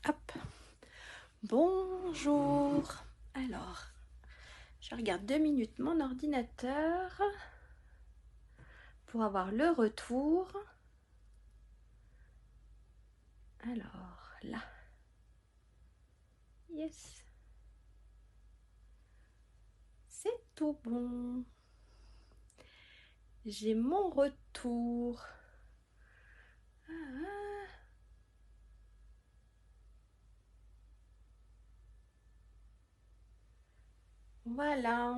Hop. Bonjour. Alors, je regarde 2 minutes mon ordinateur pour avoir le retour. Alors, là. Yes. C'est tout bon. J'ai mon retour. Voilà.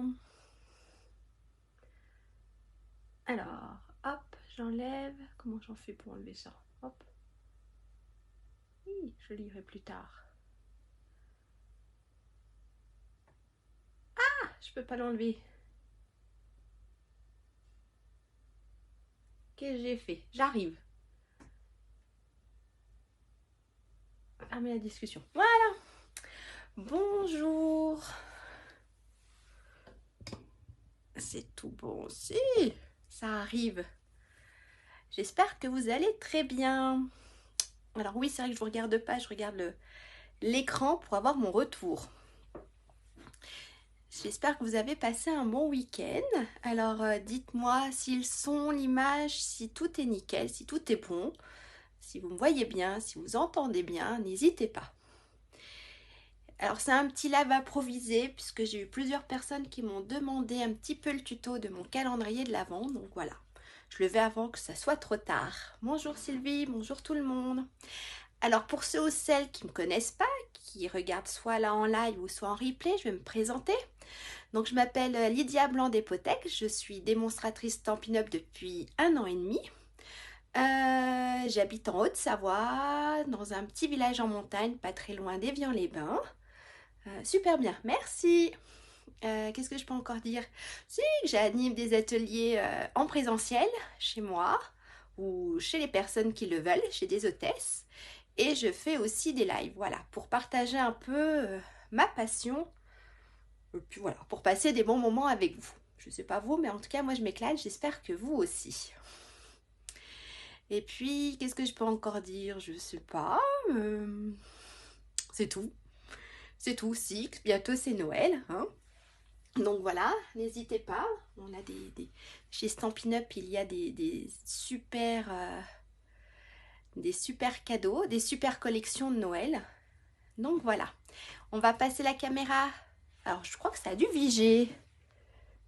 Alors, hop, j'enlève. Comment j'en fais pour enlever ça? Hop. Oui, je lirai plus tard. Ah, je peux pas l'enlever. Qu'est-ce que j'ai fait? J'arrive. Fermer la discussion. Voilà. Bonjour. C'est tout bon aussi. Ça arrive. J'espère que vous allez très bien. Alors oui, c'est vrai que je vous regarde pas, je regarde l'écran pour avoir mon retour. J'espère que vous avez passé un bon week-end. Alors dites-moi si le son, l'image, si tout est nickel, si tout est bon, si vous me voyez bien, si vous entendez bien, n'hésitez pas. Alors c'est un petit live improvisé puisque j'ai eu plusieurs personnes qui m'ont demandé un petit peu le tuto de mon calendrier de l'Avent, donc voilà. Je le vais avant que ça soit trop tard. Bonjour Sylvie, bonjour tout le monde. Alors pour ceux ou celles qui ne me connaissent pas, qui regardent soit là en live ou soit en replay, je vais me présenter. Donc je m'appelle Lydia Blanc-Despotex, je suis démonstratrice Stampin' Up depuis 1 an et demi. J'habite en Haute-Savoie, dans un petit village en montagne, pas très loin d'Évian-les-Bains. Super bien, merci. Qu'est-ce que je peux encore dire? Si, j'anime des ateliers en présentiel chez moi ou chez les personnes qui le veulent, chez des hôtesses. Et je fais aussi des lives, voilà, pour partager un peu ma passion. Et puis voilà, pour passer des bons moments avec vous. Je ne sais pas vous, mais en tout cas, moi je m'éclate, j'espère que vous aussi. Et puis, qu'est-ce que je peux encore dire? Je sais pas. C'est tout. C'est tout, si. Bientôt c'est Noël, hein. Donc voilà, n'hésitez pas. On a chez Stampin' Up, il y a des super cadeaux, des super collections de Noël. Donc voilà, on va passer la caméra. Alors je crois que ça a dû figer.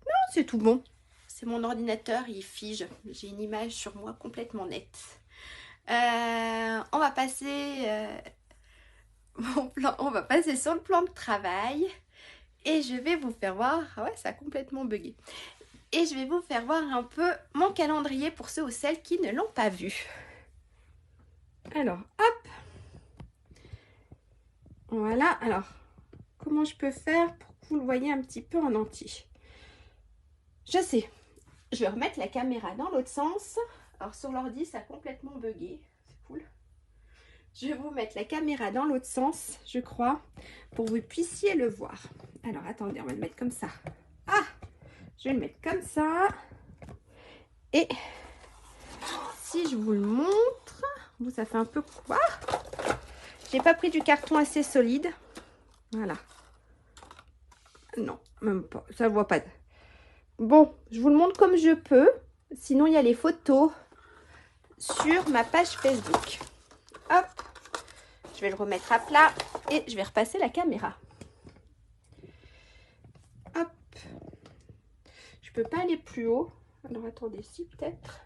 Non, c'est tout bon. C'est mon ordinateur, il fige. J'ai une image sur moi complètement nette. On va passer on va passer sur le plan de travail. Et je vais vous faire voir. Ah ouais, ça a complètement bugué. Et je vais vous faire voir un peu mon calendrier pour ceux ou celles qui ne l'ont pas vu. Alors, hop. Voilà. Alors, comment je peux faire pour que vous le voyez un petit peu en entier? Je sais. Je vais remettre la caméra dans l'autre sens. Alors, sur l'ordi, ça a complètement bugué. C'est cool. Je vais vous mettre la caméra dans l'autre sens, je crois, pour que vous puissiez le voir. Alors, attendez, on va le mettre comme ça. Ah! Je vais le mettre comme ça. Et si je vous le montre, vous, ça fait un peu quoi? J'ai pas pris du carton assez solide. Voilà. Non, même pas. Ça voit pas. Bon, je vous le montre comme je peux. Sinon, il y a les photos sur ma page Facebook. Hop. Je vais le remettre à plat et je vais repasser la caméra. Hop. Je peux pas aller plus haut. Alors, attendez, si peut-être.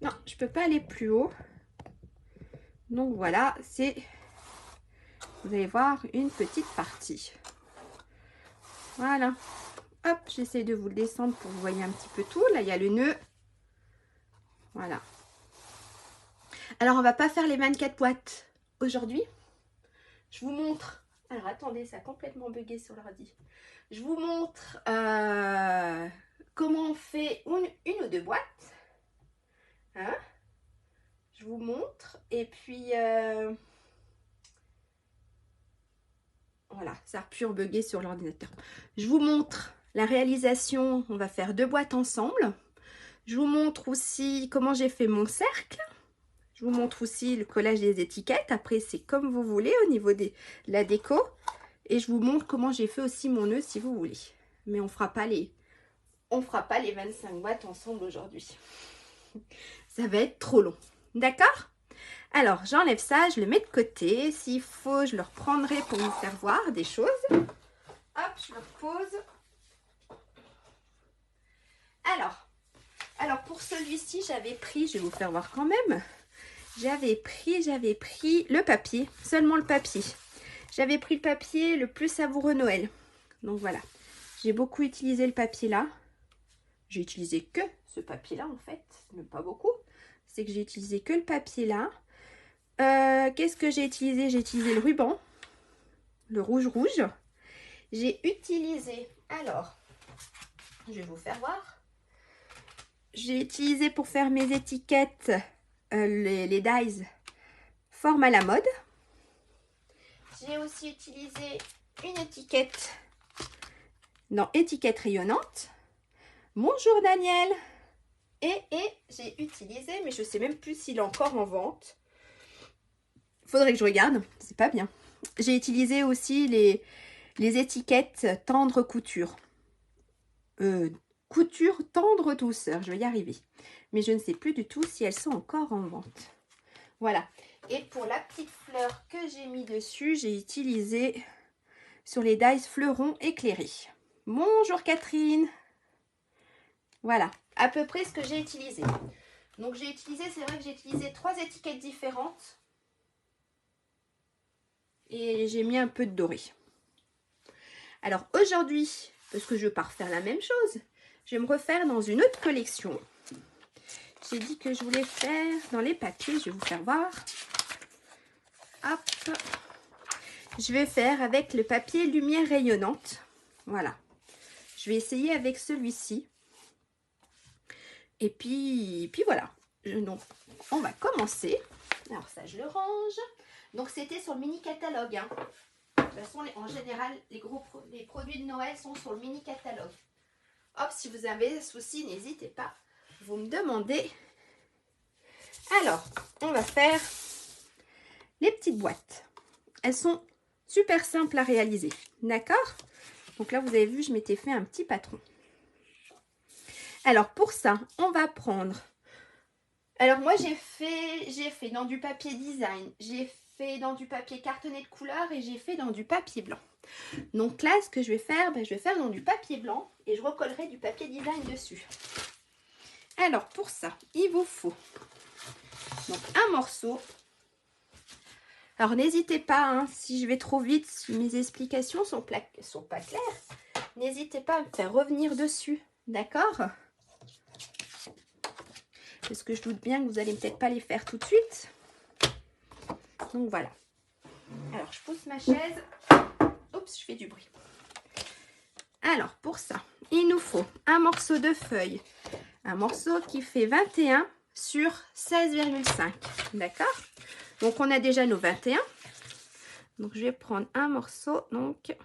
Non, je peux pas aller plus haut. Donc, voilà, c'est... Vous allez voir une petite partie. Voilà. Hop, j'essaie de vous le descendre pour que vous voyez un petit peu tout. Là, il y a le nœud. Voilà. Alors, on va pas faire les 24 boîtes aujourd'hui. Je vous montre. Alors, attendez, ça a complètement bugué sur l'ordi. Je vous montre comment on fait une ou deux boîtes. Hein? Je vous montre. Et puis... voilà, ça a pu bugger sur l'ordinateur. Je vous montre la réalisation. On va faire 2 boîtes ensemble. Je vous montre aussi comment j'ai fait mon cercle. Je Je vous montre aussi le collage des étiquettes. Après, c'est comme vous voulez au niveau de la déco. Et je vous montre comment j'ai fait aussi mon nœud si vous voulez. Mais on fera pas les 25 boîtes ensemble aujourd'hui. Ça va être trop long. D'accord? Alors, j'enlève ça, je le mets de côté. S'il faut, je le reprendrai pour vous faire voir des choses. Hop, je le repose. Alors pour celui-ci, j'avais pris, je vais vous faire voir quand même. J'avais pris le papier, seulement le papier. J'avais pris le papier le plus savoureux Noël. Donc voilà, j'ai beaucoup utilisé le papier là. J'ai utilisé que ce papier là en fait, même pas beaucoup. C'est que j'ai utilisé que le papier là. Qu'est-ce que j'ai utilisé? J'ai utilisé le ruban, le rouge. J'ai utilisé, alors, je vais vous faire voir. J'ai utilisé pour faire mes étiquettes les dies forme à la mode. J'ai aussi utilisé une étiquette dans étiquette rayonnante. Bonjour Daniel. Et j'ai utilisé, mais je ne sais même plus s'il est encore en vente. Faudrait que je regarde, c'est pas bien. J'ai utilisé aussi les étiquettes tendre couture. Couture tendre douceur, je vais y arriver. Mais je ne sais plus du tout si elles sont encore en vente. Voilà. Et pour la petite fleur que j'ai mis dessus, j'ai utilisé sur les dies fleurons éclairés. Bonjour Catherine. Voilà, à peu près ce que j'ai utilisé. Donc j'ai utilisé, c'est vrai que j'ai utilisé 3 étiquettes différentes. Et j'ai mis un peu de doré. Alors aujourd'hui, parce que je ne veux pas refaire la même chose, je vais me refaire dans une autre collection. J'ai dit que je voulais faire dans les papiers, je vais vous faire voir. Hop. Je vais faire avec le papier lumière rayonnante. Voilà. Je vais essayer avec celui-ci. Et puis voilà. Donc, on va commencer. Alors ça, je le range. Donc, c'était sur le mini catalogue. Hein. De toute façon, en général, les produits de Noël sont sur le mini catalogue. Hop, si vous avez un souci, n'hésitez pas. Vous me demandez. Alors, on va faire les petites boîtes. Elles sont super simples à réaliser. D'accord? Donc là, vous avez vu, je m'étais fait un petit patron. Alors, pour ça, on va prendre... Alors, moi, j'ai fait dans du papier design. J'ai fait dans du papier cartonné de couleur et j'ai fait dans du papier blanc. Donc là, ce que je vais faire, je vais faire dans du papier blanc et je recollerai du papier design dessus. Alors, pour ça, il vous faut donc un morceau. Alors, n'hésitez pas, hein, si je vais trop vite, si mes explications sont pas claires, n'hésitez pas à me faire revenir dessus, d'accord? Parce que je doute bien que vous allez peut-être pas les faire tout de suite. Donc, voilà. Alors, je pousse ma chaise. Oups, je fais du bruit. Alors, pour ça, il nous faut un morceau de feuille. Un morceau qui fait 21 sur 16,5. D'accord? Donc, on a déjà nos 21. Donc, je vais prendre un morceau. Donc,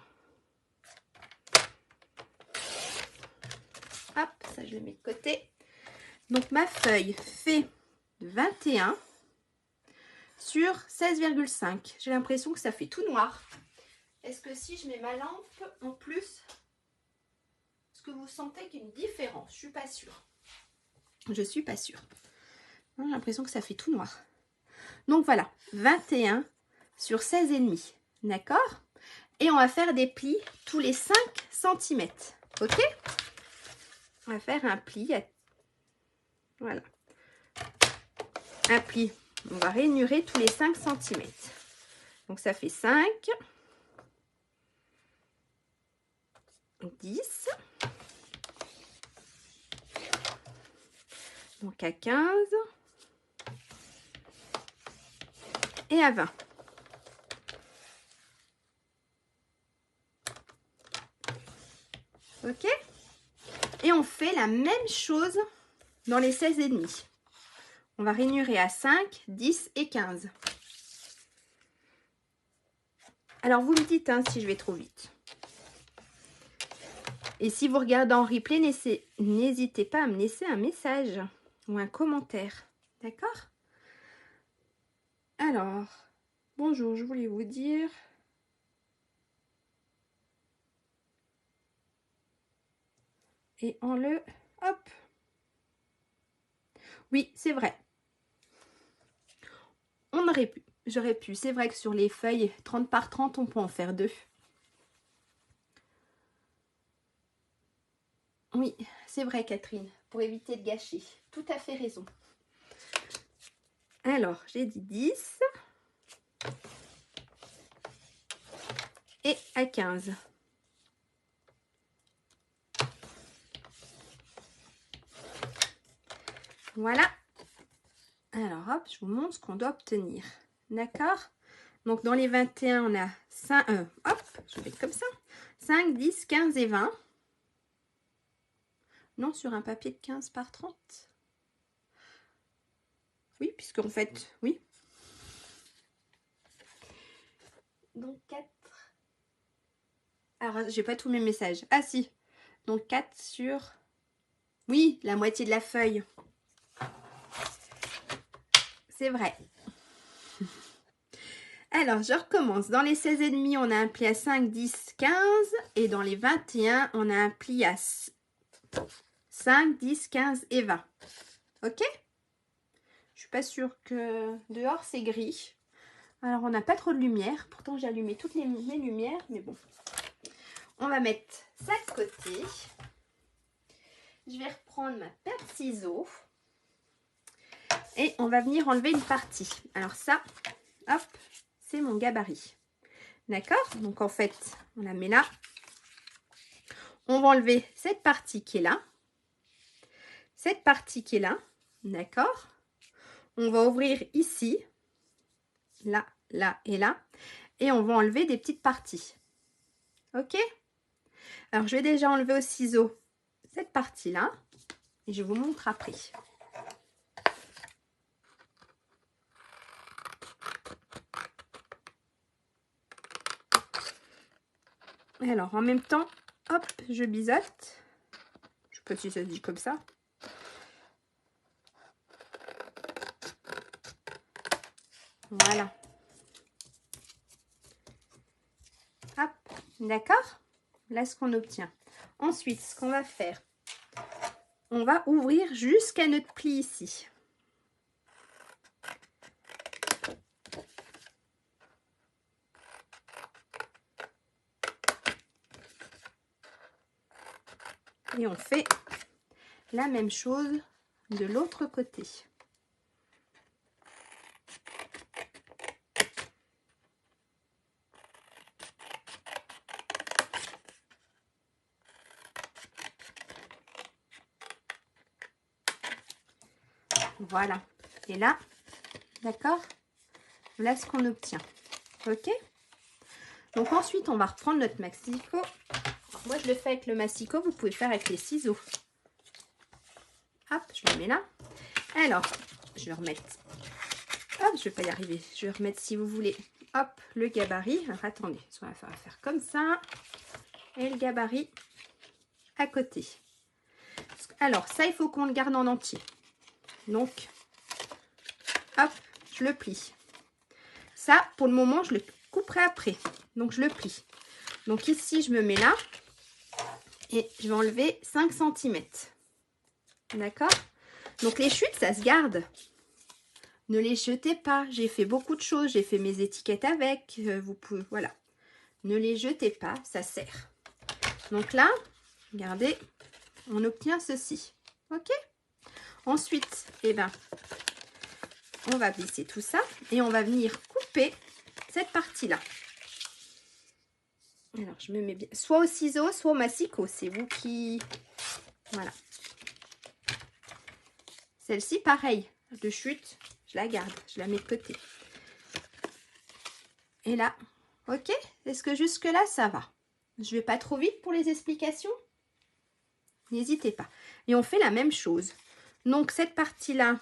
hop, ça, je le mets de côté. Donc, ma feuille fait 21 sur 16,5. J'ai l'impression que ça fait tout noir. Est-ce que si je mets ma lampe en plus, est-ce que vous sentez qu'il y a une différence? Je suis pas sûre. Je suis pas sûre. J'ai l'impression que ça fait tout noir. Donc voilà, 21 sur 16,5. D'accord? Et on va faire des plis tous les 5 cm. Ok? On va faire un pli. Voilà. Un pli. On va ranurer tous les 5 cm. Donc ça fait 5. 10. Donc à 15. Et à 20. Ok? Et on fait la même chose dans les 16,5. On va ranurer à 5, 10 et 15. Alors, vous me dites hein, si je vais trop vite. Et si vous regardez en replay, n'hésitez pas à me laisser un message ou un commentaire. D'accord? Alors, bonjour, je voulais vous dire... Et on le... Hop. Oui, c'est vrai. On aurait pu. J'aurais pu. C'est vrai que sur les feuilles 30 par 30, on peut en faire 2. Oui, c'est vrai, Catherine. Pour éviter de gâcher. Tout à fait raison. Alors, j'ai dit 10. Et à 15. Voilà. Alors, hop, je vous montre ce qu'on doit obtenir. D'accord? Donc, dans les 21, on a 5... hop, je vais mettre comme ça. 5, 10, 15 et 20. Non, sur un papier de 15 par 30. Oui, puisqu'en fait, oui. Donc, 4. Alors, j'ai pas tous mes messages. Ah, si. Donc, 4 sur... Oui, la moitié de la feuille. C'est vrai. Alors, je recommence. Dans les 16,5, on a un pli à 5, 10, 15. Et dans les 21, on a un pli à 5, 10, 15 et 20. Ok? Je suis pas sûre que dehors, c'est gris. Alors, on n'a pas trop de lumière. Pourtant, j'ai allumé toutes mes lumières. Mais bon. On va mettre ça de côté. Je vais reprendre ma paire de ciseaux. Et on va venir enlever une partie. Alors ça, hop, c'est mon gabarit. D'accord? Donc en fait, on la met là. On va enlever cette partie qui est là. Cette partie qui est là. D'accord? On va ouvrir ici. Là, là et là. Et on va enlever des petites parties. Ok? Alors, je vais déjà enlever au ciseau cette partie-là. Et je vous montre après. Alors, en même temps, hop, je biseaute. Je sais pas si ça se dit comme ça. Voilà. Hop, d'accord? Là, ce qu'on obtient. Ensuite, ce qu'on va faire, on va ouvrir jusqu'à notre pli ici. Et on fait la même chose de l'autre côté. Voilà. Et là, d'accord? Voilà ce qu'on obtient. Ok? Donc ensuite, on va reprendre notre massicot. Moi, je le fais avec le massicot. Vous pouvez faire avec les ciseaux. Hop, je le mets là. Alors, je vais remettre... Hop, je vais pas y arriver. Je vais remettre, si vous voulez, hop, le gabarit. Alors, attendez, on va faire comme ça. Et le gabarit à côté. Alors, ça, il faut qu'on le garde en entier. Donc, hop, je le plie. Ça, pour le moment, je le couperai après. Donc, je le plie. Donc, ici, je me mets là. Et je vais enlever 5 cm. D'accord? Donc, les chutes, ça se garde. Ne les jetez pas. J'ai fait beaucoup de choses. J'ai fait mes étiquettes avec. Vous pouvez, voilà. Ne les jetez pas, ça sert. Donc là, regardez, on obtient ceci. Ok? Ensuite, eh ben, on va baisser tout ça et on va venir couper cette partie-là. Alors, je me mets bien, soit au ciseau, soit au massicot. C'est vous qui... Voilà. Celle-ci, pareil, de chute, je la garde, je la mets de côté. Et là, ok? Est-ce que jusque-là, ça va? Je vais pas trop vite pour les explications? N'hésitez pas. Et on fait la même chose. Donc, cette partie-là,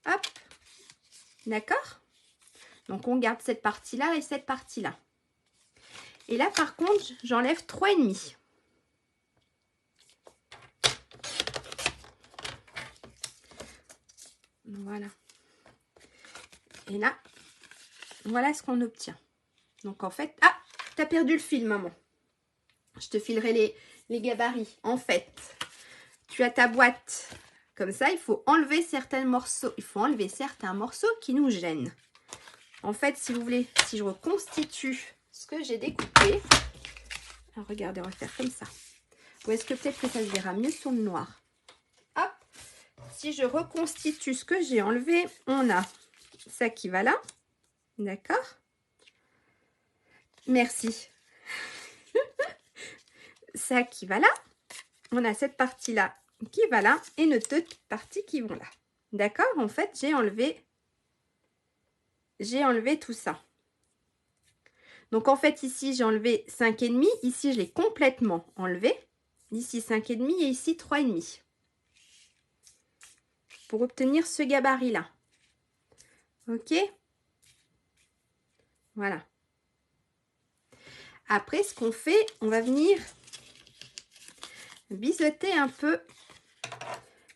hop, d'accord? Donc, on garde cette partie-là et cette partie-là. Et là, par contre, j'enlève 3,5. Voilà. Et là, voilà ce qu'on obtient. Donc en fait, ah, t'as perdu le fil, maman. Je te filerai les gabarits. En fait, tu as ta boîte comme ça. Il faut enlever certains morceaux. Il faut enlever certains morceaux qui nous gênent. En fait, si vous voulez, si je reconstitue ce que j'ai découpé. Alors, regardez, on va faire comme ça. Ou est-ce que peut-être que ça se verra mieux sur le noir? Hop. Si je reconstitue ce que j'ai enlevé, on a ça qui va là. D'accord? Merci. Ça qui va là. On a cette partie-là qui va là et nos deux parties qui vont là. D'accord? En fait, j'ai enlevé tout ça. Donc, en fait, ici, j'ai enlevé 5,5. Ici, je l'ai complètement enlevé. Ici, 5,5 et ici, 3,5. Pour obtenir ce gabarit-là. OK? Voilà. Après, ce qu'on fait, on va venir biseauter un peu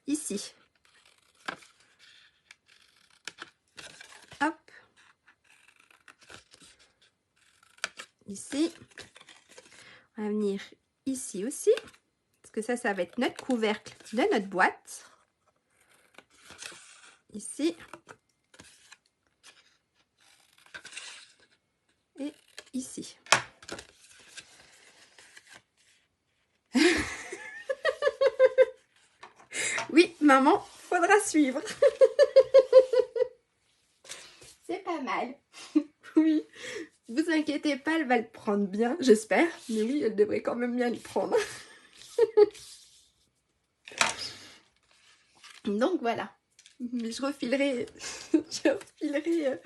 ici. Hop. Ici. On va venir ici aussi. Parce que ça va être notre couvercle de notre boîte. Ici. Et ici. Oui, maman, faudra suivre. C'est pas mal. Oui, vous inquiétez pas, elle va le prendre bien, j'espère. Mais oui, elle devrait quand même bien le prendre. Donc voilà. Mais je refilerai, le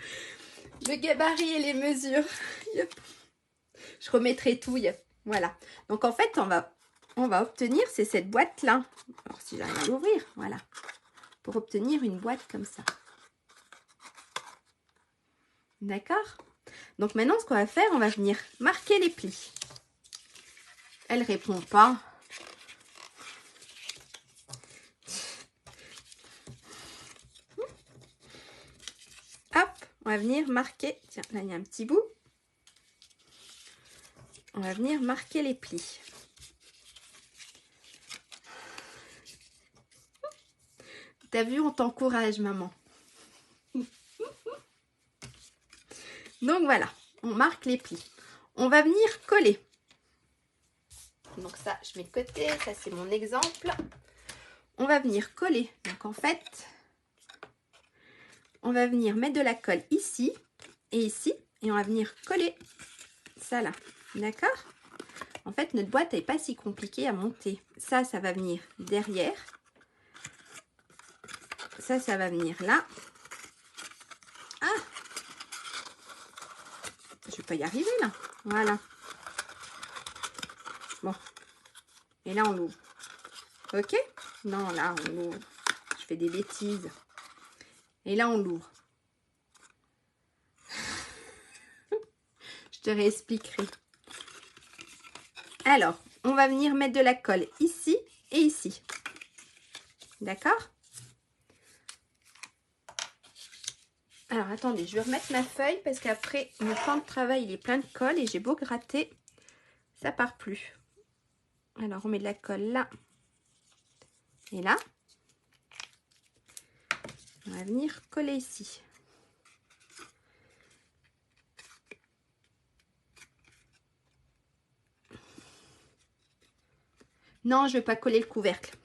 gabarit et les mesures. Yep. Je remettrai tout. Yep. Voilà. Donc en fait, on va obtenir, c'est cette boîte-là. Alors si j'arrive à l'ouvrir, voilà. Pour obtenir une boîte comme ça. D'accord? Donc maintenant, ce qu'on va faire, on va venir marquer les plis. Elle répond pas. Hop, on va venir marquer. Tiens, là, il y a un petit bout. On va venir marquer les plis. T'as vu, on t'encourage, maman. Donc voilà, on marque les plis. On va venir coller. Donc ça, je mets de côté. Ça, c'est mon exemple. On va venir coller. Donc en fait, on va venir mettre de la colle ici et ici. Et on va venir coller ça là. D'accord? En fait, notre boîte n'est pas si compliquée à monter. Ça va venir derrière. Ça va venir là. Ah! Je vais pas y arriver là. Voilà. Bon. Et là, on l'ouvre. Ok? Non, là, on l'ouvre. Je fais des bêtises. Et là, on l'ouvre. Je te réexpliquerai. Alors, on va venir mettre de la colle ici et ici. D'accord? Alors, attendez, je vais remettre ma feuille parce qu'après, mon plan de travail, il est plein de colle et j'ai beau gratter, ça part plus. Alors, on met de la colle là et là. On va venir coller ici. Non, je ne vais pas coller le couvercle.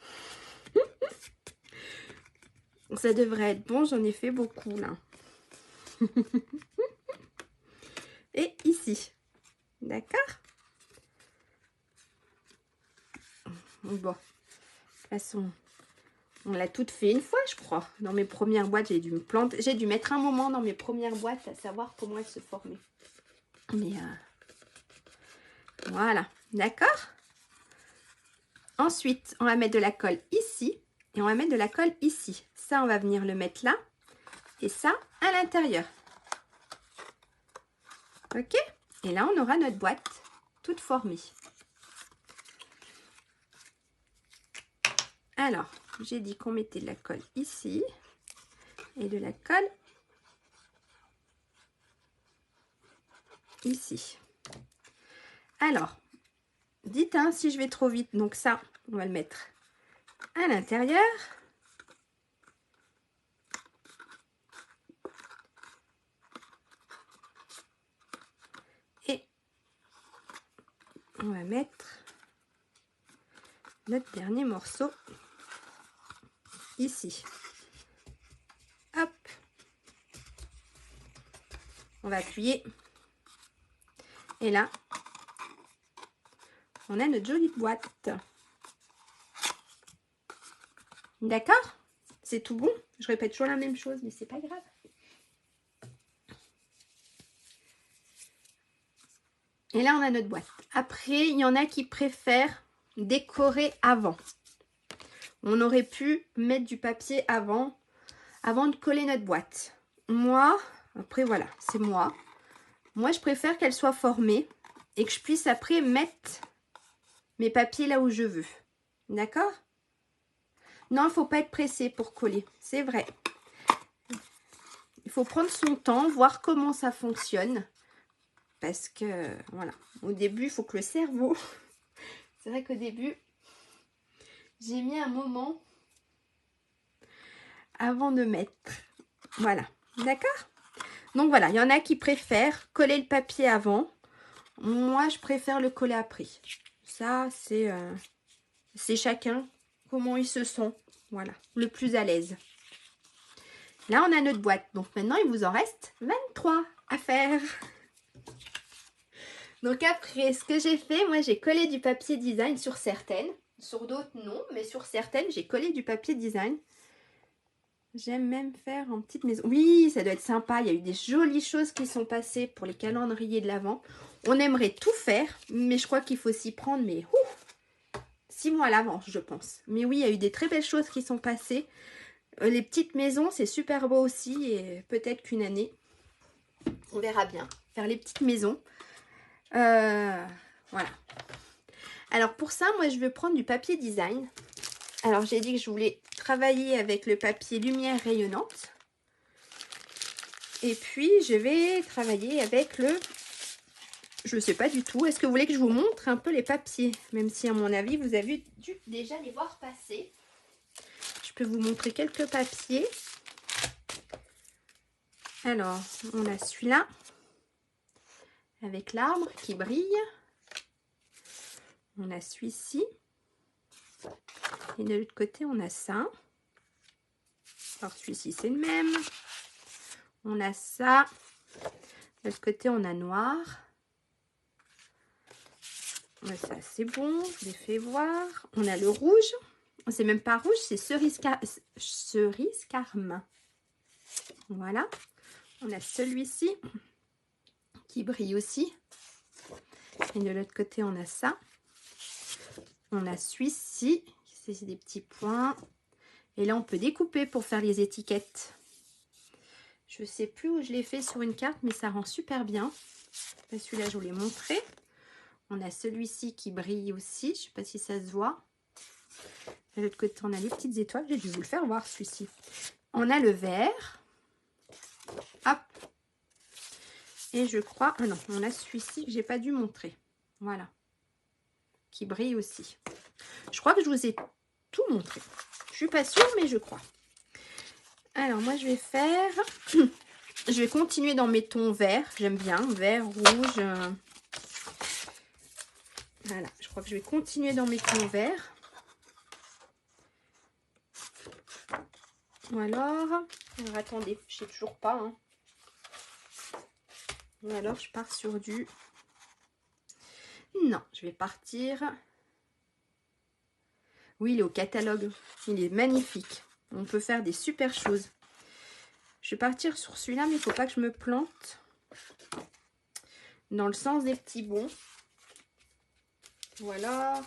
Ça devrait être bon, j'en ai fait beaucoup là. Et ici. D'accord? Bon. De toute façon, on l'a toute fait une fois, je crois. Dans mes premières boîtes, j'ai dû me planter. J'ai dû mettre un moment dans mes premières boîtes à savoir comment elles se formaient. Mais voilà. D'accord? Ensuite, on va mettre de la colle ici. Et on va mettre de la colle ici. Ça, on va venir le mettre là. Et ça, à l'intérieur. Ok? Et là, on aura notre boîte toute formée. Alors, j'ai dit qu'on mettait de la colle ici. Et de la colle ici. Alors, dites hein, si je vais trop vite. Donc ça, on va le mettre à l'intérieur. Et on va mettre notre dernier morceau ici. Hop. On va appuyer. Et là, on a notre jolie boîte. D'accord? C'est tout bon. Je répète toujours la même chose, mais c'est pas grave. Et là, on a notre boîte. Après, il y en a qui préfèrent décorer avant. On aurait pu mettre du papier avant de coller notre boîte. Moi, après voilà, c'est moi. Moi, je préfère qu'elle soit formée et que je puisse après mettre mes papiers là où je veux. D'accord? Non, il ne faut pas être pressé pour coller. C'est vrai. Il faut prendre son temps, voir comment ça fonctionne. Parce que, voilà, au début, il faut que le cerveau... C'est vrai qu'au début, j'ai mis un moment avant de mettre. Voilà, d'accord? Donc voilà, il y en a qui préfèrent coller le papier avant. Moi, je préfère le coller après. Ça, c'est chacun comment ils se sont. Voilà, le plus à l'aise. Là, on a notre boîte. Donc maintenant, il vous en reste 23 à faire. Donc après, ce que j'ai fait, moi, j'ai collé du papier design sur certaines. Sur d'autres, non. Mais sur certaines, j'ai collé du papier design. J'aime même faire en petite maison. Oui, ça doit être sympa. Il y a eu des jolies choses qui sont passées pour les calendriers de l'Avent. On aimerait tout faire, mais je crois qu'il faut s'y prendre, mais 6 mois à l'avance, je pense. Mais oui, il y a eu des très belles choses qui sont passées. Les petites maisons, c'est super beau aussi. Et peut-être qu'une année, on verra bien. Faire les petites maisons. Voilà. Alors pour ça, moi, je vais prendre du papier design. Alors, j'ai dit que je voulais travailler avec le papier lumière rayonnante. Et puis, je vais travailler avec le... Je ne sais pas du tout. Est-ce que vous voulez que je vous montre un peu les papiers? Même si, à mon avis, vous avez dû déjà les voir passer. Je peux vous montrer quelques papiers. Alors, on a celui-là. Avec l'arbre qui brille. On a celui-ci. Et de l'autre côté, on a ça. Alors, celui-ci, c'est le même. On a ça. De l'autre côté, on a noir. Ça, c'est bon. Je l'ai fait voir. On a le rouge. C'est même pas rouge, c'est cerise carmin. Voilà. On a celui-ci qui brille aussi. Et de l'autre côté, on a ça. On a celui-ci. C'est des petits points. Et là, on peut découper pour faire les étiquettes. Je ne sais plus où je l'ai fait sur une carte, mais ça rend super bien. Celui-là, je vous l'ai montré. On a celui-ci qui brille aussi. Je ne sais pas si ça se voit. De l'autre côté, on a les petites étoiles. J'ai dû vous le faire voir, celui-ci. On a le vert. Hop. Et je crois... Ah non, on a celui-ci que je n'ai pas dû montrer. Voilà. Qui brille aussi. Je crois que je vous ai tout montré. Je suis pas sûre, mais je crois. Alors, moi, je vais faire... Je vais continuer dans mes tons verts. J'aime bien. Vert, rouge. Voilà. Je crois que je vais continuer dans mes tons verts. Ou alors... attendez, je sais toujours pas. Hein. Ou alors, je pars sur du... Non, je vais partir... Oui, il est au catalogue. Il est magnifique. On peut faire des super choses. Je vais partir sur celui-là, mais il ne faut pas que je me plante. Dans le sens des petits bons. Ou alors...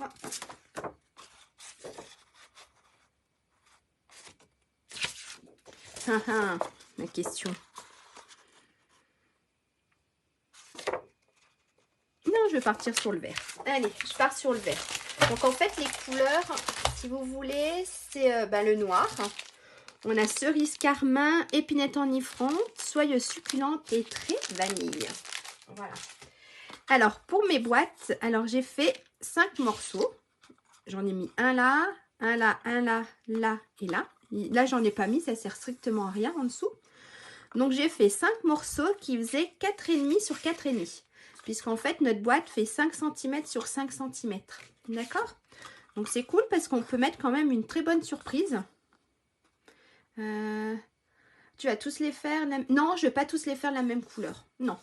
la question. Non, je vais partir sur le vert. Allez, je pars sur le vert. Donc en fait, les couleurs, si vous voulez, c'est le noir. On a cerise carmin, épinette enivrante, soyeuse succulente et très vanille. Voilà. Alors, pour mes boîtes, alors j'ai fait 5 morceaux. J'en ai mis un là, un là, un là, là et là. Là, j'en ai pas mis, ça sert strictement à rien en dessous. Donc, j'ai fait 5 morceaux qui faisaient 4,5 sur 4,5. Puisqu'en fait, notre boîte fait 5 cm sur 5 cm. D'accord? Donc, c'est cool parce qu'on peut mettre quand même une très bonne surprise. Tu vas tous les faire... Non, je ne vais pas tous les faire la même couleur. Non.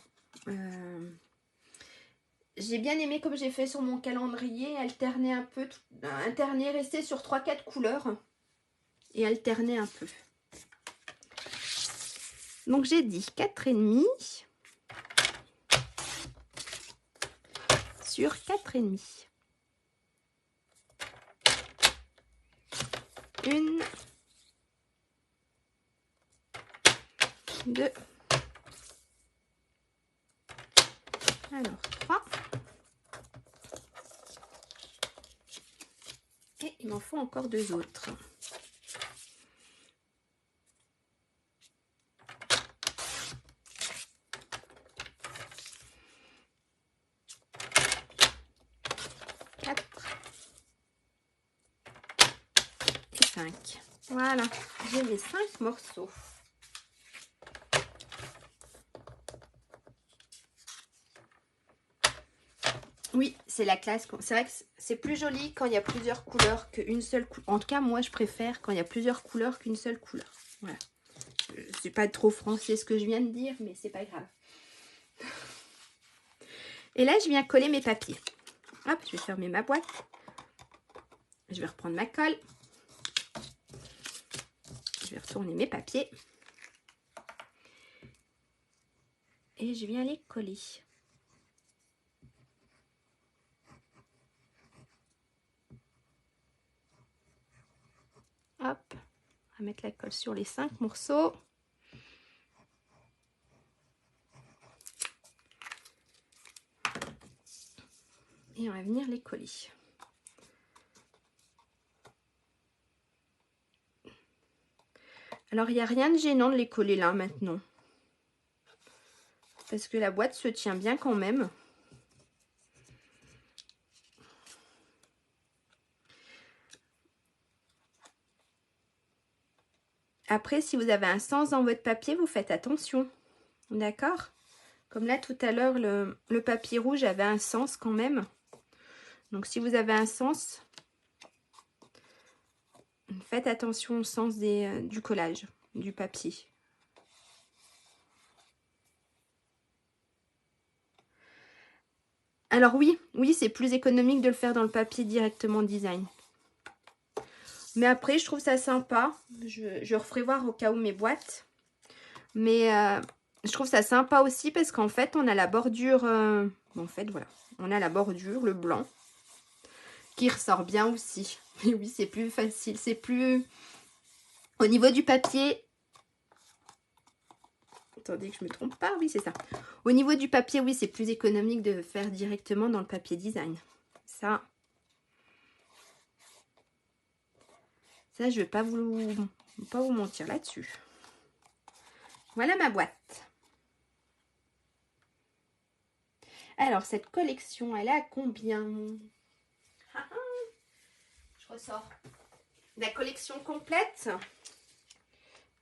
J'ai bien aimé comme j'ai fait sur mon calendrier, alterner un peu, alterner, rester sur 3-4 couleurs et alterner un peu. Donc j'ai dit 4,5 sur 4,5. 1, 2, alors 3. Et il m'en faut encore 2 autres. Et 5. Voilà, j'ai mes 5 morceaux. Oui, c'est la classe. C'est vrai que c'est plus joli quand il y a plusieurs couleurs qu'une seule couleur. En tout cas, moi, je préfère quand il y a plusieurs couleurs qu'une seule couleur. Voilà. C'est pas trop français ce que je viens de dire, mais c'est pas grave. Et là, je viens coller mes papiers. Hop, je vais fermer ma boîte. Je vais reprendre ma colle. Je vais retourner mes papiers. Et je viens les coller. Hop, on va mettre la colle sur les 5 morceaux. Et on va venir les coller. Alors, il n'y a rien de gênant de les coller là maintenant. Parce que la boîte se tient bien quand même. Après, si vous avez un sens dans votre papier, vous faites attention. D'accord? Comme là, tout à l'heure, le papier rouge avait un sens quand même. Donc, si vous avez un sens, faites attention au sens du collage, du papier. Alors oui, c'est plus économique de le faire dans le papier directement design. Mais après, je trouve ça sympa. Je referai voir au cas où mes boîtes. Mais je trouve ça sympa aussi parce qu'en fait, on a la bordure... en fait, voilà. On a la bordure, le blanc, qui ressort bien aussi. Mais oui, c'est plus facile. C'est plus... Au niveau du papier... Attendez que je me trompe pas. Oui, c'est ça. Au niveau du papier, oui, c'est plus économique de faire directement dans le papier design. Ça, je ne vais pas vous mentir là-dessus. Voilà ma boîte. Alors, cette collection, elle est à combien? Je ressors. La collection complète.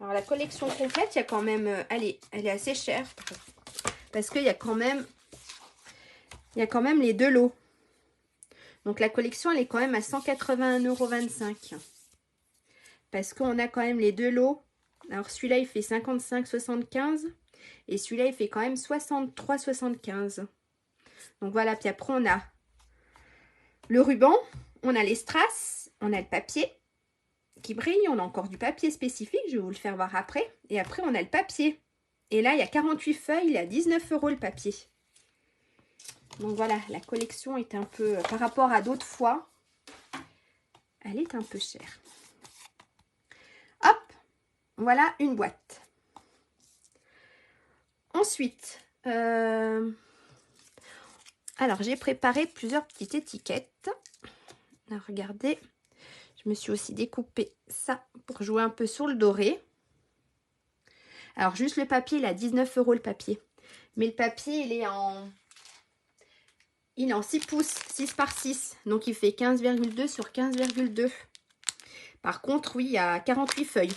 Alors, la collection complète, il y a quand même... elle est assez chère. Parce qu'il y a quand même... les 2 lots. Donc, la collection, elle est quand même à 181,25 €. Parce qu'on a quand même les 2 lots. Alors, celui-là, il fait 55,75 € et celui-là, il fait quand même 63,75 €. Donc, voilà. Puis après, on a le ruban, on a les strass, on a le papier qui brille. On a encore du papier spécifique, je vais vous le faire voir après. Et après, on a le papier. Et là, il y a 48 feuilles, il est à 19 € le papier. Donc, voilà, la collection est un peu... par rapport à d'autres fois, elle est un peu chère. Hop, voilà une boîte. Ensuite, alors j'ai préparé plusieurs petites étiquettes. Alors, regardez, je me suis aussi découpé ça pour jouer un peu sur le doré. Alors, juste le papier, il est à 19 € le papier. Mais le papier, il est en 6 pouces, 6 par 6. Donc, il fait 15,2 sur 15,2. Par contre, oui, il y a 48 feuilles.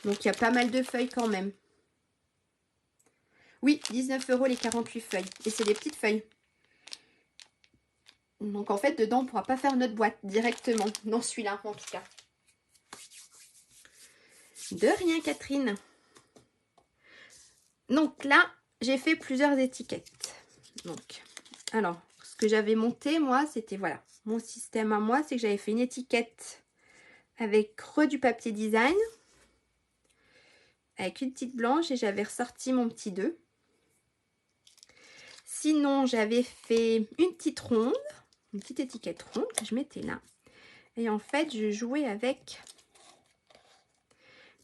Donc, il y a pas mal de feuilles quand même. Oui, 19 € les 48 feuilles. Et c'est des petites feuilles. Donc, en fait, dedans, on ne pourra pas faire notre boîte directement. Non, celui-là, en tout cas. De rien, Catherine. Donc là, j'ai fait plusieurs étiquettes. Donc, alors, ce que j'avais monté, moi, c'était, voilà, mon système à moi, c'est que j'avais fait une étiquette avec du papier design, avec une petite blanche, et j'avais ressorti mon petit 2. Sinon, j'avais fait une petite ronde, une petite étiquette ronde que je mettais là. Et en fait, je jouais avec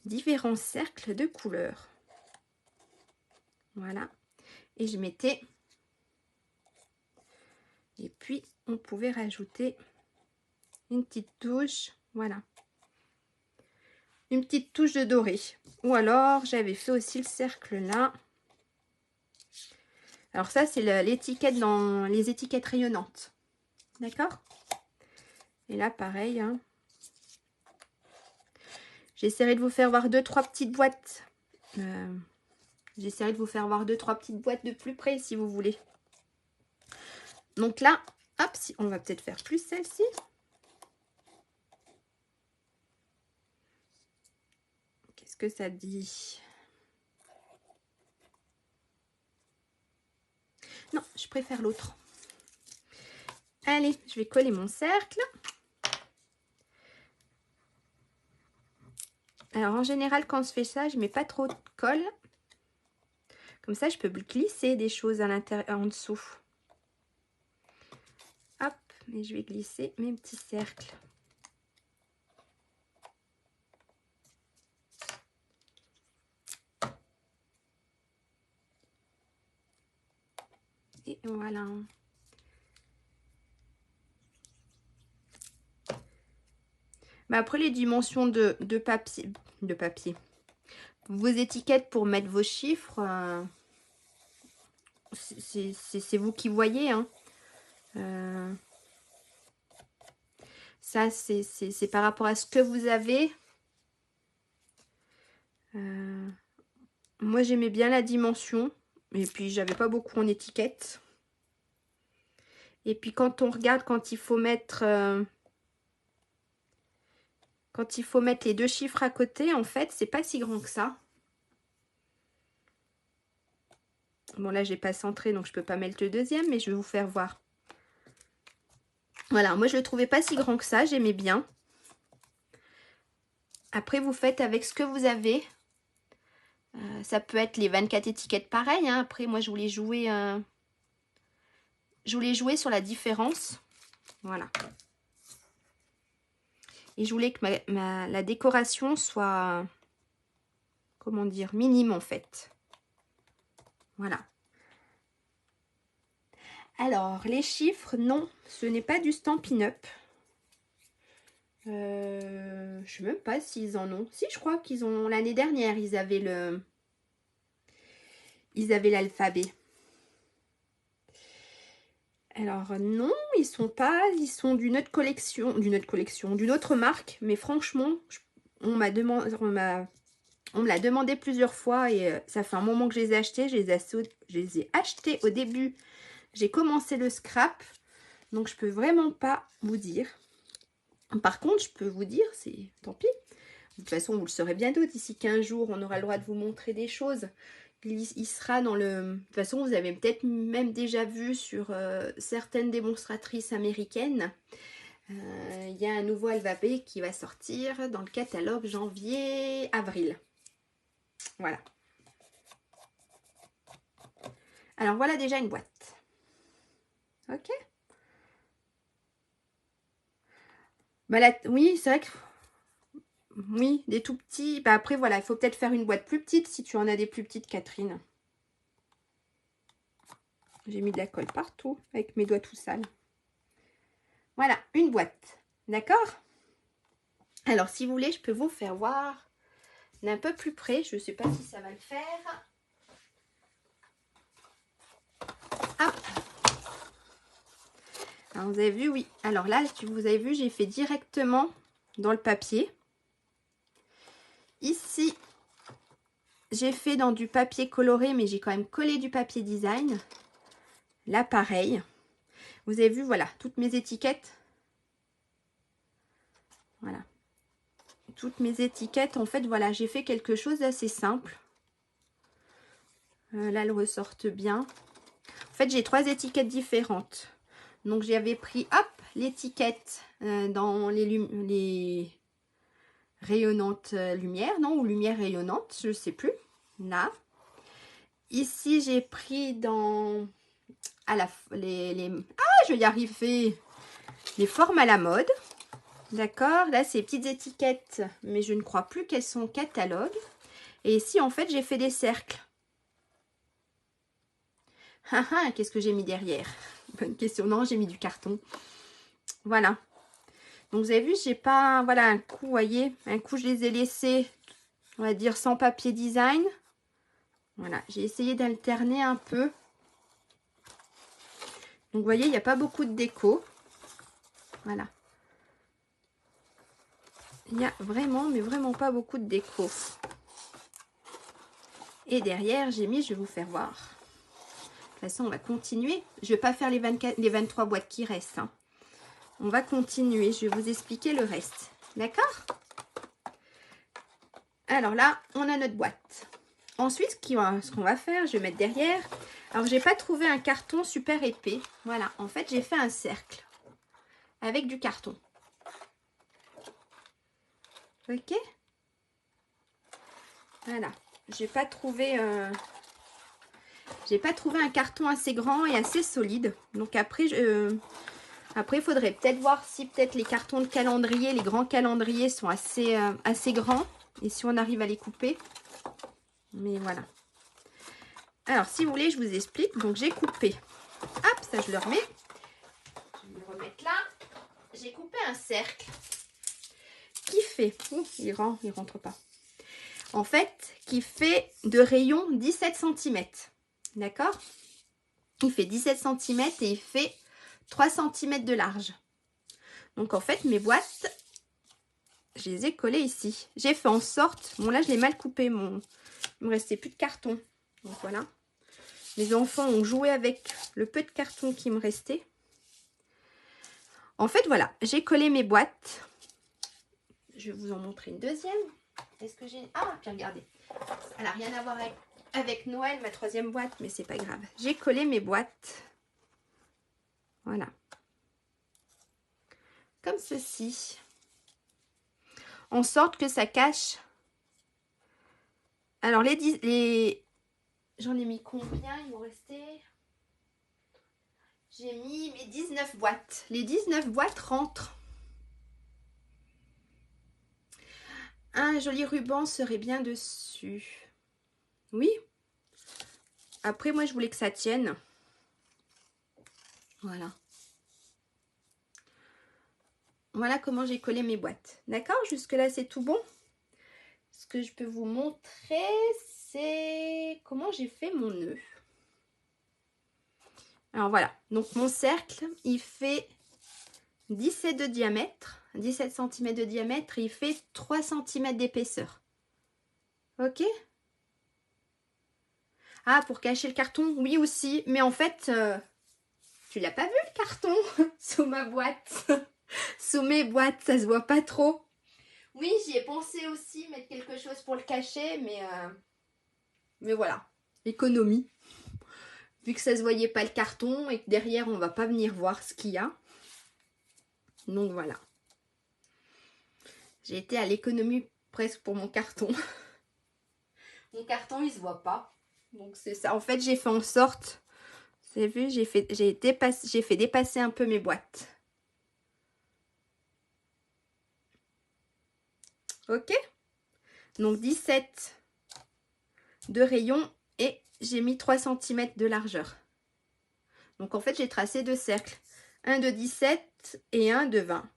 différents cercles de couleurs. Voilà. Et je mettais... Et puis, on pouvait rajouter une petite touche, voilà. Une petite touche de doré. Ou alors, j'avais fait aussi le cercle là. Alors ça, c'est l'étiquette dans les étiquettes rayonnantes. D'accord? Et là, pareil. Hein. J'essaierai de vous faire voir 2-3 petites boîtes. J'essaierai de vous faire voir 2-3 petites boîtes de plus près si vous voulez. Donc là, hop, on va peut-être faire plus celle-ci. Qu'est-ce que ça dit? Non, je préfère l'autre. Allez, je vais coller mon cercle. Alors, en général, quand je fais ça, je ne mets pas trop de colle. Comme ça, je peux glisser des choses à l'intérieur, en dessous. Hop, et je vais glisser mes petits cercles. Et voilà. Mais après, les dimensions de papier, vos étiquettes pour mettre vos chiffres, c'est vous qui voyez. Hein. Ça, c'est par rapport à ce que vous avez. Moi, j'aimais bien la dimension. Et puis, j'avais pas beaucoup en étiquette. Et puis, quand on regarde, quand il faut mettre les deux chiffres à côté, en fait, c'est pas si grand que ça. Bon, là, j'ai pas centré, donc je peux pas mettre le deuxième, mais je vais vous faire voir. Voilà, moi, je le trouvais pas si grand que ça. J'aimais bien. Après, vous faites avec ce que vous avez. Ça peut être les 24 étiquettes pareilles. Hein. Après, moi, je voulais jouer sur la différence. Voilà. Et je voulais que la décoration soit, comment dire, minime en fait. Voilà. Alors, les chiffres, non, ce n'est pas du Stampin' Up. Je ne sais même pas s'ils en ont. Si, je crois qu'ils ont, l'année dernière, ils avaient l'alphabet. Alors non, ils sont pas, ils sont d'une autre collection, d'une autre marque. Mais franchement, on me l'a demandé plusieurs fois et ça fait un moment que je les ai achetés. Je les ai achetés au début. J'ai commencé le scrap, donc je peux vraiment pas vous dire. Par contre, je peux vous dire, c'est tant pis. De toute façon, vous le saurez bientôt. D'ici 15 jours, on aura le droit de vous montrer des choses. Il sera dans le... De toute façon, vous avez peut-être même déjà vu sur certaines démonstratrices américaines. Il y a un nouveau alphabet qui va sortir dans le catalogue janvier-avril. Voilà. Alors, voilà déjà une boîte. Ok. Bah là, oui, c'est vrai que... Oui, des tout petits. Bah après, voilà, il faut peut-être faire une boîte plus petite si tu en as des plus petites, Catherine. J'ai mis de la colle partout avec mes doigts tout sales. Voilà, une boîte. D'accord? Alors, si vous voulez, je peux vous faire voir d'un peu plus près. Je ne sais pas si ça va le faire. Alors, vous avez vu, oui. Alors là, vous avez vu, j'ai fait directement dans le papier. Ici, j'ai fait dans du papier coloré, mais j'ai quand même collé du papier design. Là, pareil. Vous avez vu, voilà, toutes mes étiquettes. Voilà. Toutes mes étiquettes, en fait, voilà, j'ai fait quelque chose d'assez simple. Là, elles ressortent bien. En fait, j'ai 3 étiquettes différentes. Donc, j'avais pris, hop, l'étiquette dans les rayonnantes lumière, non, ou lumière rayonnante, je ne sais plus. Là. Ici, j'ai pris dans... Ah, je vais y arriver. Les formes à la mode. D'accord. Là, c'est petites étiquettes, mais je ne crois plus qu'elles sont catalogue. Et ici, en fait, j'ai fait des cercles. Ah ah, qu'est-ce que j'ai mis derrière? Bonne question. Non, j'ai mis du carton. Voilà. Donc, vous avez vu, j'ai pas... Voilà, un coup, vous voyez, un coup, je les ai laissés, on va dire, sans papier design. Voilà, j'ai essayé d'alterner un peu. Donc, vous voyez, il n'y a pas beaucoup de déco. Voilà. Il n'y a vraiment, mais vraiment pas beaucoup de déco. Et derrière, j'ai mis, je vais vous faire voir. De toute façon, on va continuer. Je ne vais pas faire les 23 boîtes qui restent. Hein. On va continuer. Je vais vous expliquer le reste. D'accord? Alors là, on a notre boîte. Ensuite, ce qu'on va faire, je vais mettre derrière. Alors, j'ai pas trouvé un carton super épais. Voilà, en fait, j'ai fait un cercle avec du carton. Ok? Voilà. J'ai pas trouvé un carton assez grand et assez solide. Donc après, il faudrait peut-être voir si peut-être les cartons de calendrier, les grands calendriers sont assez grands. Et si on arrive à les couper. Mais voilà. Alors, si vous voulez, je vous explique. Donc, j'ai coupé. Hop, ça, je le remets. Je vais le remettre là. J'ai coupé un cercle qui fait... Oh, il rentre pas. En fait, qui fait de rayon 17 cm. D'accord? Il fait 17 cm et il fait 3 cm de large. Donc, en fait, mes boîtes, je les ai collées ici. J'ai fait en sorte... Bon, là, je l'ai mal coupé. Il me restait plus de carton. Donc, voilà. Les enfants ont joué avec le peu de carton qui me restait. En fait, voilà. J'ai collé mes boîtes. Je vais vous en montrer une deuxième. Est-ce que j'ai... Ah, puis regardez. Elle n'a rien à voir avec Noël, ma troisième boîte, mais c'est pas grave. J'ai collé mes boîtes. Voilà. Comme ceci. En sorte que ça cache. Alors, j'en ai mis combien? Il m'en restait... J'ai mis mes 19 boîtes. Les 19 boîtes rentrent. Un joli ruban serait bien dessus. Oui. Après, moi, je voulais que ça tienne. Voilà. Voilà comment j'ai collé mes boîtes. D'accord? Jusque-là, c'est tout bon. Ce que je peux vous montrer, c'est comment j'ai fait mon nœud. Alors, voilà. Donc, mon cercle, il fait 17 de diamètre. 17 cm de diamètre. Et il fait 3 cm d'épaisseur. Ok? Ah, pour cacher le carton? Oui, aussi. Mais en fait, tu l'as pas vu, le carton sous ma boîte? Sous mes boîtes, ça se voit pas trop. Oui, j'y ai pensé aussi, mettre quelque chose pour le cacher, mais voilà. Économie. Vu que ça se voyait pas le carton et que derrière, on va pas venir voir ce qu'il y a. Donc voilà. J'ai été à l'économie presque pour mon carton. Mon carton, il se voit pas. Donc c'est ça. En fait, j'ai fait en sorte... Vous avez vu, j'ai fait dépasser un peu mes boîtes. Ok? Donc 17 de rayon et j'ai mis 3 cm de largeur. Donc en fait, j'ai tracé 2 cercles. Un de 17 et un de 20.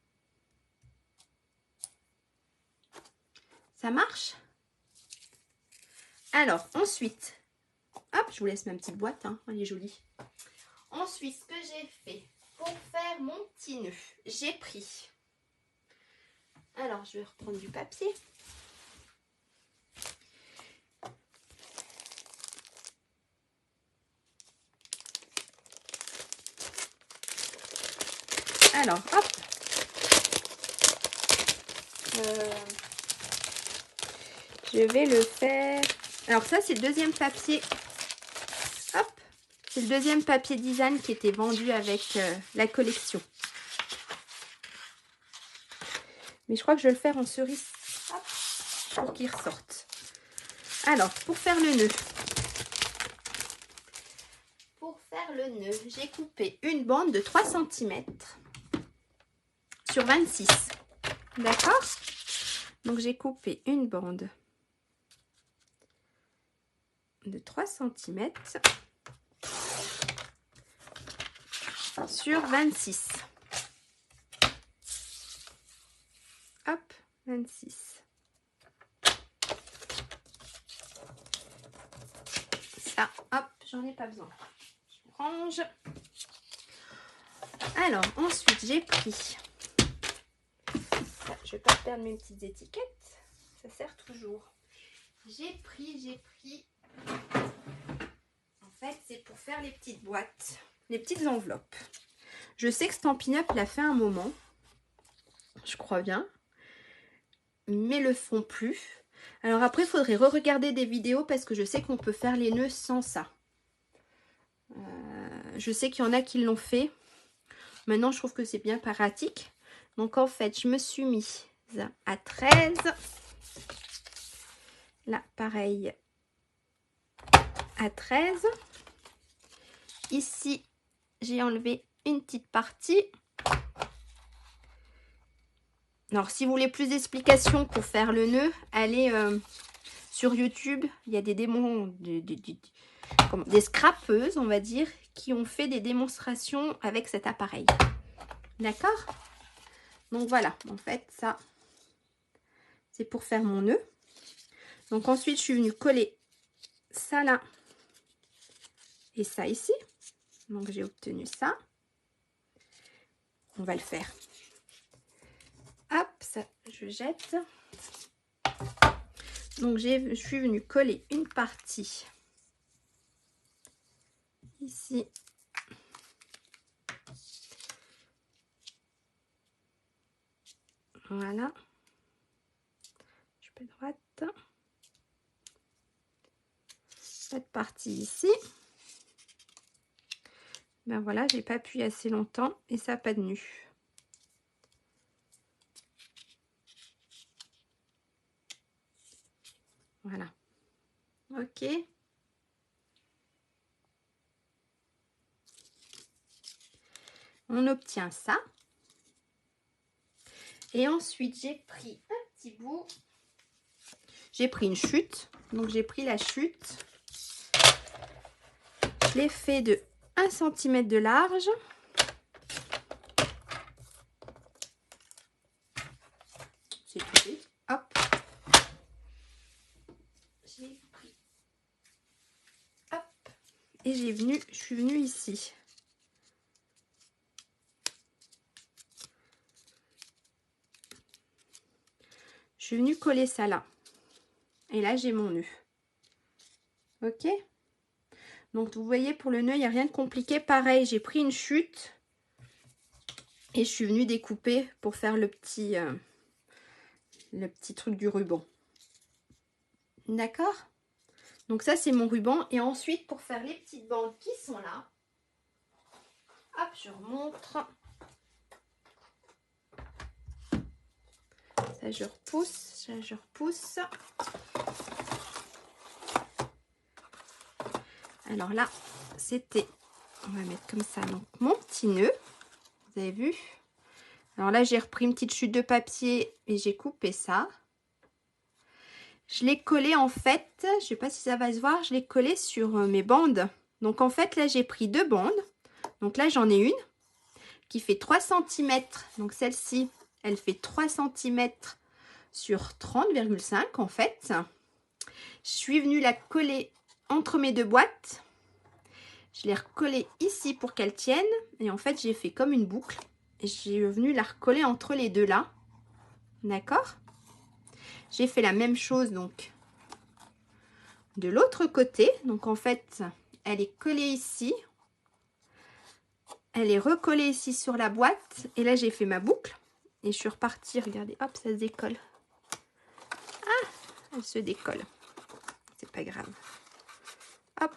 Ça marche? Alors, ensuite, hop, je vous laisse ma petite boîte, hein, elle est jolie. Ensuite, ce que j'ai fait pour faire mon petit nœud, j'ai pris. Alors, je vais reprendre du papier. Alors, hop. Je vais le faire. Alors ça, c'est le deuxième papier. Hop. C'est le deuxième papier design qui était vendu avec la collection. Mais je crois que je vais le faire en cerise. Hop. Pour qu'il ressorte. Alors, pour faire le nœud. Pour faire le nœud, j'ai coupé une bande de 3 cm sur 26. D'accord? Donc, j'ai coupé une bande de 3 cm sur 26. Hop, 26. Ça, hop, j'en ai pas besoin. Je range. Alors, ensuite, j'ai pris... Je vais pas perdre mes petites étiquettes. Ça sert toujours. J'ai pris... En fait, c'est pour faire les petites boîtes, les petites enveloppes. Je sais que Stampin' Up l'a fait un moment. Je crois bien. Mais le font plus. Alors après, il faudrait re-regarder des vidéos parce que je sais qu'on peut faire les nœuds sans ça. Je sais qu'il y en a qui l'ont fait. Maintenant, je trouve que c'est bien pratique. Donc en fait, je me suis mise à 13. Là, pareil, à 13. Ici, j'ai enlevé une petite partie. Alors, si vous voulez plus d'explications pour faire le nœud, allez sur YouTube. Il y a des démons, des scrapeuses, on va dire, qui ont fait des démonstrations avec cet appareil. D'accord? Donc, voilà. En fait, ça, c'est pour faire mon nœud. Donc, ensuite, je suis venue coller ça là et ça ici. Donc, j'ai obtenu ça. On va le faire. Hop, ça, je jette. Donc, je suis venue coller une partie ici. Voilà. Je peux droite. Cette partie ici. Ben voilà, j'ai pas appuyé assez longtemps et ça n'a pas tenu. Voilà. Ok. On obtient ça. Et ensuite, j'ai pris un petit bout. J'ai pris une chute. Donc, j'ai pris la chute. Je l'ai fait de 1 cm de large. C'est tout. Hop. J'ai pris. Hop. Et je suis venue ici. Je suis venue coller ça là. Et là, j'ai mon nœud. Ok? Donc, vous voyez, pour le nœud, il n'y a rien de compliqué. Pareil, j'ai pris une chute. Et je suis venue découper pour faire le petit truc du ruban. D'accord? Donc, ça, c'est mon ruban. Et ensuite, pour faire les petites bandes qui sont là. Hop, je remonte. Ça, je repousse. Ça, je repousse. Alors là, c'était, on va mettre comme ça, donc mon petit nœud. Vous avez vu? Alors là, j'ai repris une petite chute de papier et j'ai coupé ça. Je l'ai collé en fait, je sais pas si ça va se voir, je l'ai collé sur mes bandes. Donc en fait, là, j'ai pris 2 bandes. Donc là, j'en ai une qui fait 3 cm. Donc celle-ci, elle fait 3 cm sur 30,5 en fait. Je suis venue la coller entre mes 2 boîtes. Je l'ai recollée ici pour qu'elle tienne. Et en fait, j'ai fait comme une boucle. Et j'ai venu la recoller entre les deux là. D'accord? J'ai fait la même chose donc de l'autre côté. Donc en fait, elle est collée ici. Elle est recollée ici sur la boîte. Et là, j'ai fait ma boucle. Et je suis repartie. Regardez, hop, ça se décolle. Ah, elle se décolle. C'est pas grave. Hop.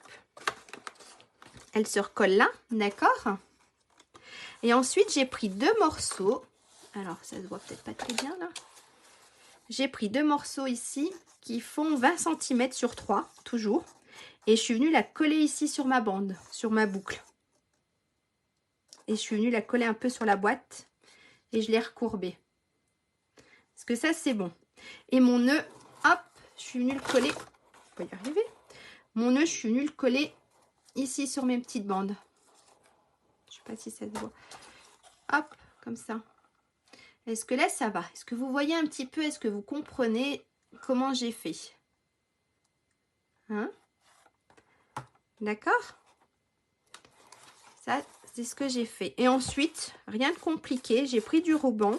Elle se recolle là, d'accord? Et ensuite, j'ai pris 2 morceaux. Alors, ça se voit peut-être pas très bien là. J'ai pris 2 morceaux ici qui font 20 cm sur 3, toujours. Et je suis venue la coller ici sur ma bande, sur ma boucle. Et je suis venue la coller un peu sur la boîte. Et je l'ai recourbée. Parce que ça, c'est bon. Et mon nœud, hop, je suis venue le coller. On va y arriver. Mon nœud, je suis venue le coller ici sur mes petites bandes. Je sais pas si ça se voit. Hop, comme ça. Est-ce que là, ça va? Est-ce que vous voyez un petit peu? Est-ce que vous comprenez comment j'ai fait? Hein? D'accord? Ça, c'est ce que j'ai fait. Et ensuite, rien de compliqué. J'ai pris du ruban.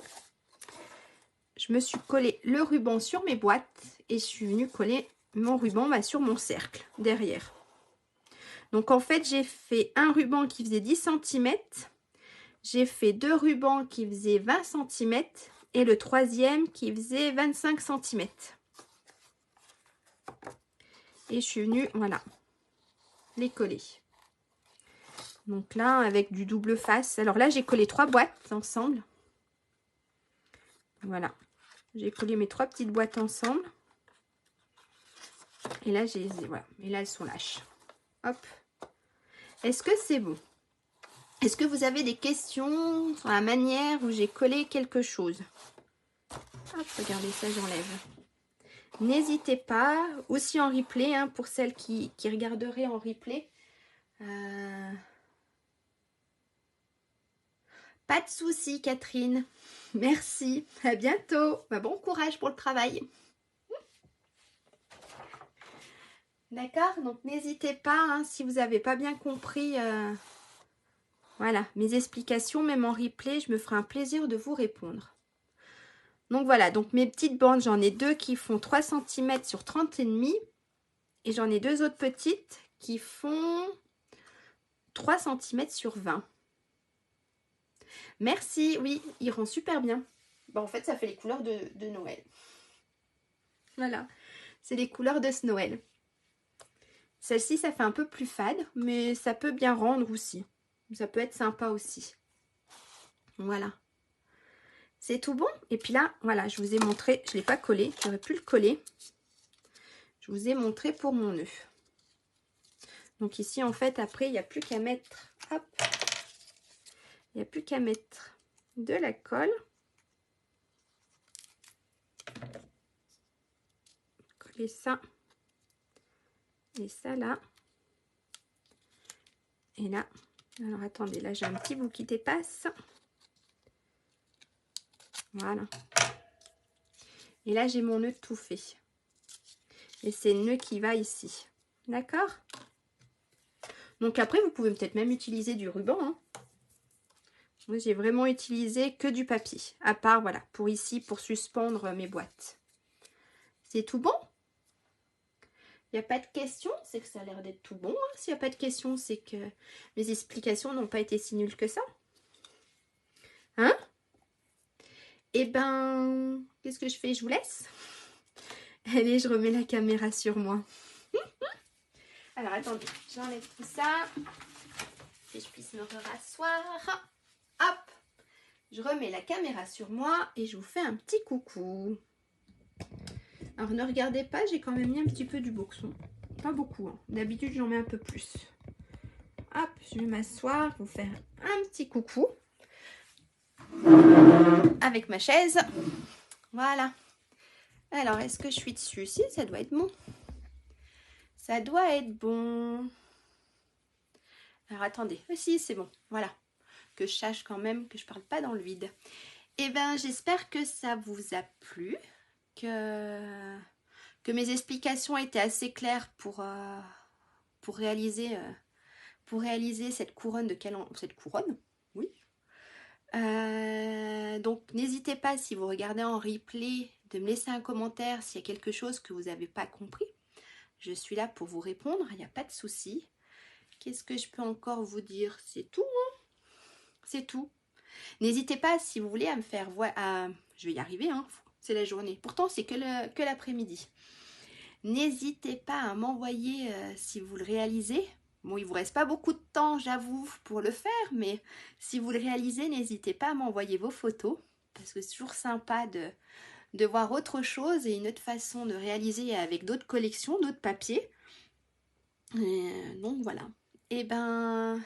Je me suis collé le ruban sur mes boîtes. Et je suis venue coller mon ruban sur mon cercle, derrière. Donc, en fait, j'ai fait un ruban qui faisait 10 cm. J'ai fait 2 rubans qui faisaient 20 cm. Et le troisième qui faisait 25 cm. Et je suis venue, voilà, les coller. Donc là, avec du double face. Alors là, j'ai collé 3 boîtes ensemble. Voilà. J'ai collé mes 3 petites boîtes ensemble. Et là, voilà. Et là, elles sont lâches. Hop. Est-ce que c'est bon? Est-ce que vous avez des questions sur la manière où j'ai collé quelque chose? Hop, regardez ça, j'enlève. N'hésitez pas, aussi en replay, hein, pour celles qui regarderaient en replay. Pas de souci, Catherine. Merci. À bientôt. Bon courage pour le travail. D'accord? Donc, n'hésitez pas, hein, si vous n'avez pas bien compris, voilà, mes explications, même en replay, je me ferai un plaisir de vous répondre. Donc, voilà. Donc, mes petites bandes, j'en ai 2 qui font 3 cm sur 30,5. Et j'en ai 2 autres petites qui font 3 cm sur 20. Merci, oui, il rend super bien. Bon, en fait, ça fait les couleurs de Noël. Voilà, c'est les couleurs de ce Noël. Celle-ci, ça fait un peu plus fade, mais ça peut bien rendre aussi. Ça peut être sympa aussi. Voilà. C'est tout bon. Et puis là, voilà, je vous ai montré, je ne l'ai pas collé, j'aurais pu le coller. Je vous ai montré pour mon nœud. Donc ici, en fait, après, il n'y a plus qu'à mettre, hop, il n'y a plus qu'à mettre de la colle. Coller ça. Et ça là. Et là. Alors attendez, là j'ai un petit bout qui dépasse. Voilà. Et là j'ai mon nœud tout fait. Et c'est le nœud qui va ici. D'accord? Donc après vous pouvez peut-être même utiliser du ruban. Hein. Moi j'ai vraiment utilisé que du papier. À part voilà, pour ici, pour suspendre mes boîtes. C'est tout bon? Il n'y a pas de questions, c'est que ça a l'air d'être tout bon. Hein. S'il n'y a pas de questions, c'est que mes explications n'ont pas été si nulles que ça. Hein? Eh ben, qu'est-ce que je fais? Je vous laisse. Allez, je remets la caméra sur moi. Alors, attendez, j'enlève tout ça. Que je puisse me rasseoir. Hop! Je remets la caméra sur moi et je vous fais un petit coucou. Alors, ne regardez pas, j'ai quand même mis un petit peu du boxon. Pas beaucoup, hein. D'habitude, j'en mets un peu plus. Hop, je vais m'asseoir, vous faire un petit coucou. Avec ma chaise. Voilà. Alors, est-ce que je suis dessus? Si, ça doit être bon. Ça doit être bon. Alors, attendez. Si, c'est bon. Voilà. Que je sache quand même que je parle pas dans le vide. Eh bien, j'espère que ça vous a plu. Que mes explications étaient assez claires pour réaliser pour réaliser cette couronne de calendrier. Cette couronne, oui. Donc n'hésitez pas, si vous regardez en replay, de me laisser un commentaire s'il y a quelque chose que vous n'avez pas compris. Je suis là pour vous répondre, il n'y a pas de souci. Qu'est-ce que je peux encore vous dire? C'est tout, hein? C'est tout. N'hésitez pas, si vous voulez, à me faire voir. Je vais y arriver, hein? C'est la journée. Pourtant, c'est que l'après-midi. N'hésitez pas à m'envoyer si vous le réalisez. Bon, il ne vous reste pas beaucoup de temps, j'avoue, pour le faire, mais si vous le réalisez, n'hésitez pas à m'envoyer vos photos, parce que c'est toujours sympa de voir autre chose et une autre façon de réaliser avec d'autres collections, d'autres papiers. Donc voilà. Et ben,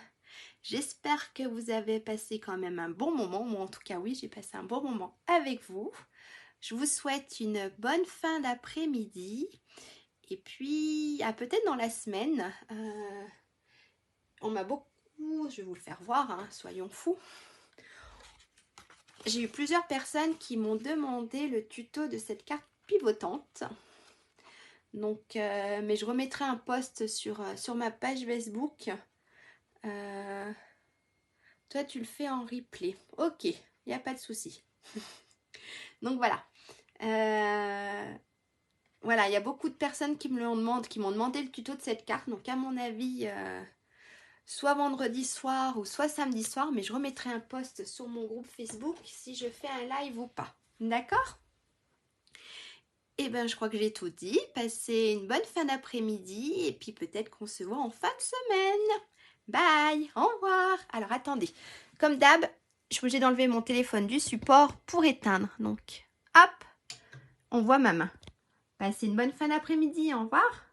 j'espère que vous avez passé quand même un bon moment. Moi, en tout cas, oui, j'ai passé un bon moment avec vous. Je vous souhaite une bonne fin d'après-midi. Et puis, peut-être dans la semaine, on m'a beaucoup... Je vais vous le faire voir, hein, soyons fous. J'ai eu plusieurs personnes qui m'ont demandé le tuto de cette carte pivotante. Donc, mais je remettrai un post sur ma page Facebook. Toi, tu le fais en replay. Ok, il n'y a pas de souci. Donc, voilà. Voilà, il y a beaucoup de personnes qui m'ont demandé le tuto de cette carte. Donc, à mon avis, soit vendredi soir ou soit samedi soir. Mais je remettrai un post sur mon groupe Facebook si je fais un live ou pas. D'accord ? Et bien, je crois que j'ai tout dit. Passez une bonne fin d'après-midi. Et puis, peut-être qu'on se voit en fin de semaine. Bye, au revoir. Alors, attendez. Comme d'hab, je suis obligée d'enlever mon téléphone du support pour éteindre. Donc, hop, on voit ma main. Passez une bonne fin d'après-midi. Au revoir.